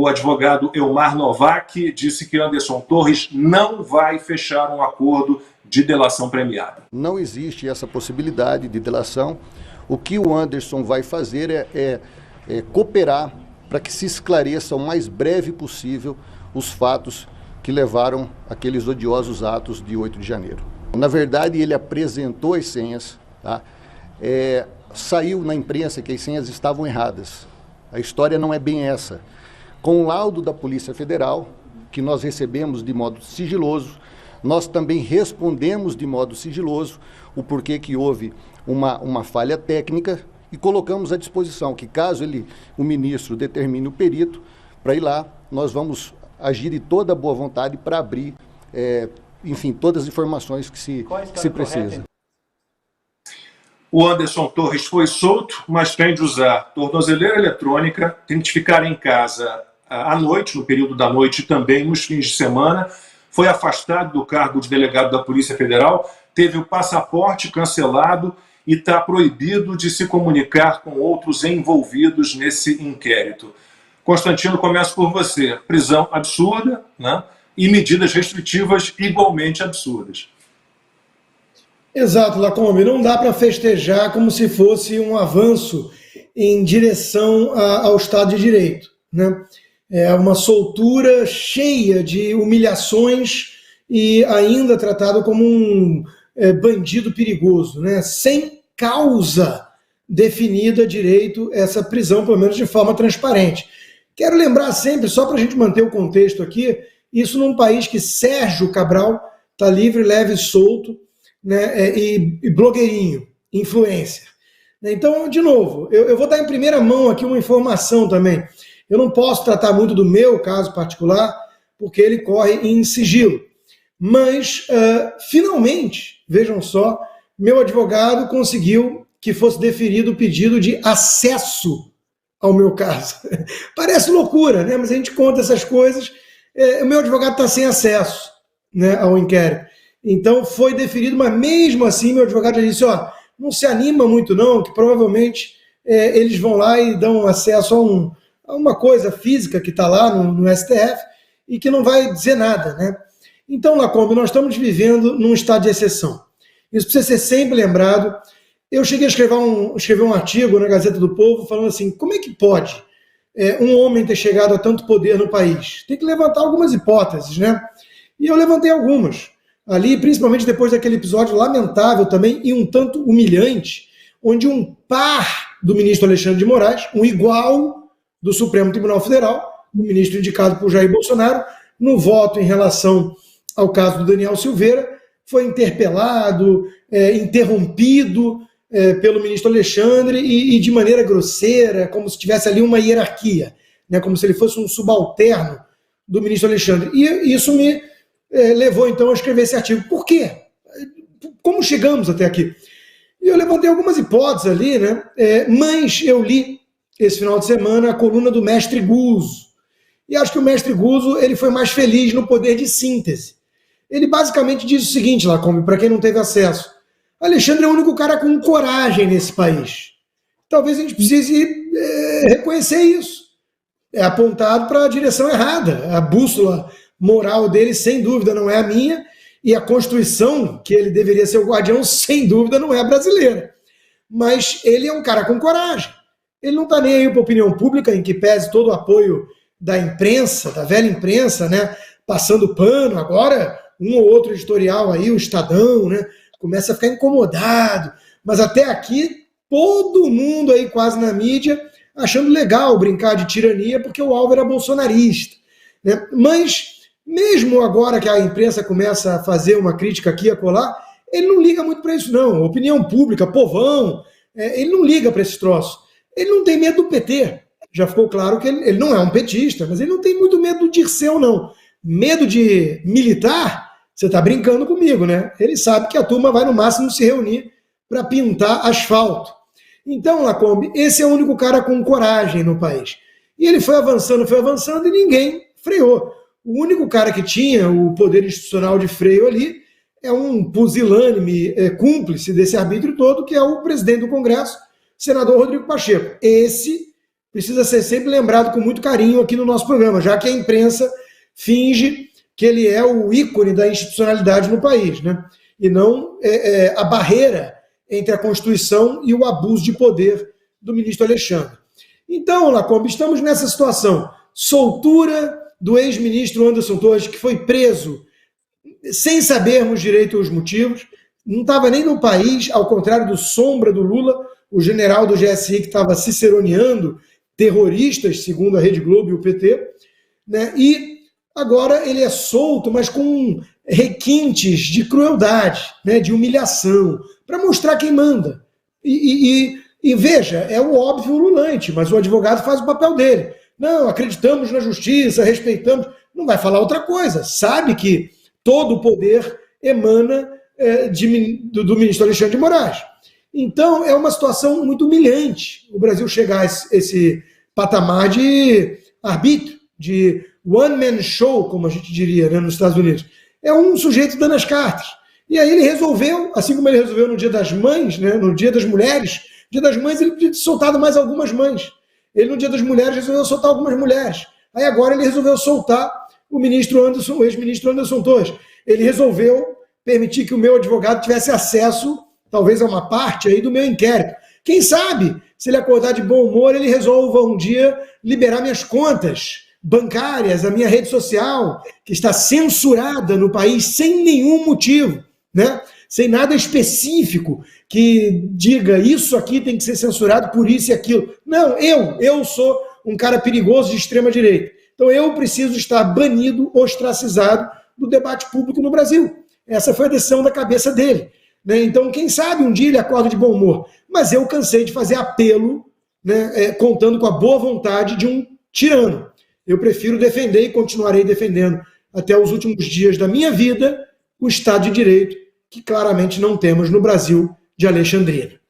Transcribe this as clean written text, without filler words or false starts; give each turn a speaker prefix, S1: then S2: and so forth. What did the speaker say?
S1: o advogado Elmar Novak disse que Anderson Torres não vai fechar um acordo de delação premiada.
S2: Não existe essa possibilidade de delação. O que o Anderson vai fazer é cooperar para que se esclareça o mais breve possível os fatos que levaram aqueles odiosos atos de 8 de janeiro. Na verdade, ele apresentou as senhas, tá? Saiu na imprensa que as senhas estavam erradas. A história não é bem essa. Com o laudo da Polícia Federal, que nós recebemos de modo sigiloso, nós também respondemos de modo sigiloso o porquê que houve uma falha técnica e colocamos à disposição que, caso o ministro determine o perito para ir lá, nós vamos agir de toda boa vontade para abrir, enfim, todas as informações que se precisa.
S1: O Anderson Torres foi solto, mas tem de usar tornozeleira eletrônica, tem de ficar em casa à noite, no período da noite e também nos fins de semana. Foi afastado do cargo de delegado da Polícia Federal, teve o passaporte cancelado e está proibido de se comunicar com outros envolvidos nesse inquérito. Constantino, começo por você. Prisão absurda, né? E medidas restritivas igualmente absurdas.
S3: Exato, Lacombe. Não dá para festejar como se fosse um avanço em direção ao Estado de Direito, né? É uma soltura cheia de humilhações e ainda tratado como um bandido perigoso, né? Sem causa definida direito essa prisão, pelo menos de forma transparente. Quero lembrar sempre, só para a gente manter o contexto aqui, isso num país que Sérgio Cabral está livre, leve e solto, né? E blogueirinho, influencer. Então, de novo, eu vou dar em primeira mão aqui uma informação também. Eu não posso tratar muito do meu caso particular, porque ele corre em sigilo. Mas, finalmente, vejam só, meu advogado conseguiu que fosse deferido o pedido de acesso ao meu caso. Parece loucura, né? Mas a gente conta essas coisas. O meu advogado está sem acesso, né, ao inquérito. Então, foi deferido, mas mesmo assim, meu advogado já disse, não se anima muito não, que provavelmente eles vão lá e dão acesso a uma coisa física que está lá no STF e que não vai dizer nada, né? Então, Lacombe, nós estamos vivendo num estado de exceção. Isso precisa ser sempre lembrado. Eu cheguei a escrever um artigo na Gazeta do Povo falando assim, como é que pode um homem ter chegado a tanto poder no país? Tem que levantar algumas hipóteses, né? E eu levantei algumas. Ali, principalmente depois daquele episódio lamentável também e um tanto humilhante, onde um par do ministro Alexandre de Moraes, um igual do Supremo Tribunal Federal, o ministro indicado por Jair Bolsonaro, no voto em relação ao caso do Daniel Silveira, foi interpelado, interrompido pelo ministro Alexandre e de maneira grosseira, como se tivesse ali uma hierarquia, né, como se ele fosse um subalterno do ministro Alexandre. E isso me levou, então, a escrever esse artigo. Por quê? Como chegamos até aqui? E eu levantei algumas hipóteses ali, né? Mas eu li esse final de semana a coluna do mestre Guzzo. E acho que o mestre Guzzo ele foi mais feliz no poder de síntese. Ele basicamente diz o seguinte, Lacombe, para quem não teve acesso. Alexandre é o único cara com coragem nesse país. Talvez a gente precise reconhecer isso. É apontado para a direção errada. A bússola moral dele, sem dúvida, não é a minha, e a Constituição, que ele deveria ser o guardião, sem dúvida, não é a brasileira. Mas ele é um cara com coragem. Ele não está nem aí para a opinião pública, em que pese todo o apoio da imprensa, da velha imprensa, né, passando pano. Agora, um ou outro editorial aí, o Estadão, né, começa a ficar incomodado. Mas até aqui, todo mundo aí quase na mídia achando legal brincar de tirania, porque o alvo era bolsonarista, né? Mas mesmo agora que a imprensa começa a fazer uma crítica aqui e acolá, ele não liga muito para isso, não. Opinião pública, povão, ele não liga para esse troço. Ele não tem medo do PT. Já ficou claro que ele não é um petista, mas ele não tem muito medo do Dirceu, não. Medo de militar, você está brincando comigo, né? Ele sabe que a turma vai no máximo se reunir para pintar asfalto. Então, Lacombe, esse é o único cara com coragem no país. E ele foi avançando e ninguém freou. O único cara que tinha o poder institucional de freio ali é um pusilânime cúmplice desse arbítrio todo, que é o presidente do Congresso, senador Rodrigo Pacheco. Esse precisa ser sempre lembrado com muito carinho aqui no nosso programa, já que a imprensa finge que ele é o ícone da institucionalidade no país, né? E não a barreira entre a Constituição e o abuso de poder do ministro Alexandre. Então, Lacombe, estamos nessa situação. Soltura do ex-ministro Anderson Torres, que foi preso sem sabermos direito os motivos, não estava nem no país, ao contrário do Sombra do Lula, o general do GSI que estava ciceroneando terroristas, segundo a Rede Globo e o PT, né? E agora ele é solto, mas com requintes de crueldade, né? De humilhação, para mostrar quem manda. E veja, é o óbvio ululante, mas o advogado faz o papel dele. Não, acreditamos na justiça, respeitamos. Não vai falar outra coisa. Sabe que todo o poder emana do ministro Alexandre de Moraes. Então, é uma situação muito humilhante o Brasil chegar a esse patamar de arbítrio, de one-man show, como a gente diria, né, nos Estados Unidos. É um sujeito dando as cartas. E aí ele resolveu, assim como ele resolveu no Dia das Mães, né, no Dia das Mulheres, no Dia das Mães ele podia ter soltado mais algumas mães. Ele, no Dia das Mulheres, resolveu soltar algumas mulheres. Aí agora ele resolveu soltar o ex-ministro Anderson Torres. Ele resolveu permitir que o meu advogado tivesse acesso, talvez a uma parte aí do meu inquérito. Quem sabe, se ele acordar de bom humor, ele resolva um dia liberar minhas contas bancárias, a minha rede social, que está censurada no país sem nenhum motivo, né? Sem nada específico que diga isso aqui tem que ser censurado por isso e aquilo. Não, eu sou um cara perigoso de extrema-direita. Então eu preciso estar banido, ostracizado do debate público no Brasil. Essa foi a decisão da cabeça dele, né? Então, quem sabe um dia ele acorda de bom humor. Mas eu cansei de fazer apelo, né, contando com a boa vontade de um tirano. Eu prefiro defender e continuarei defendendo até os últimos dias da minha vida o Estado de Direito, que claramente não temos no Brasil de Alexandrina.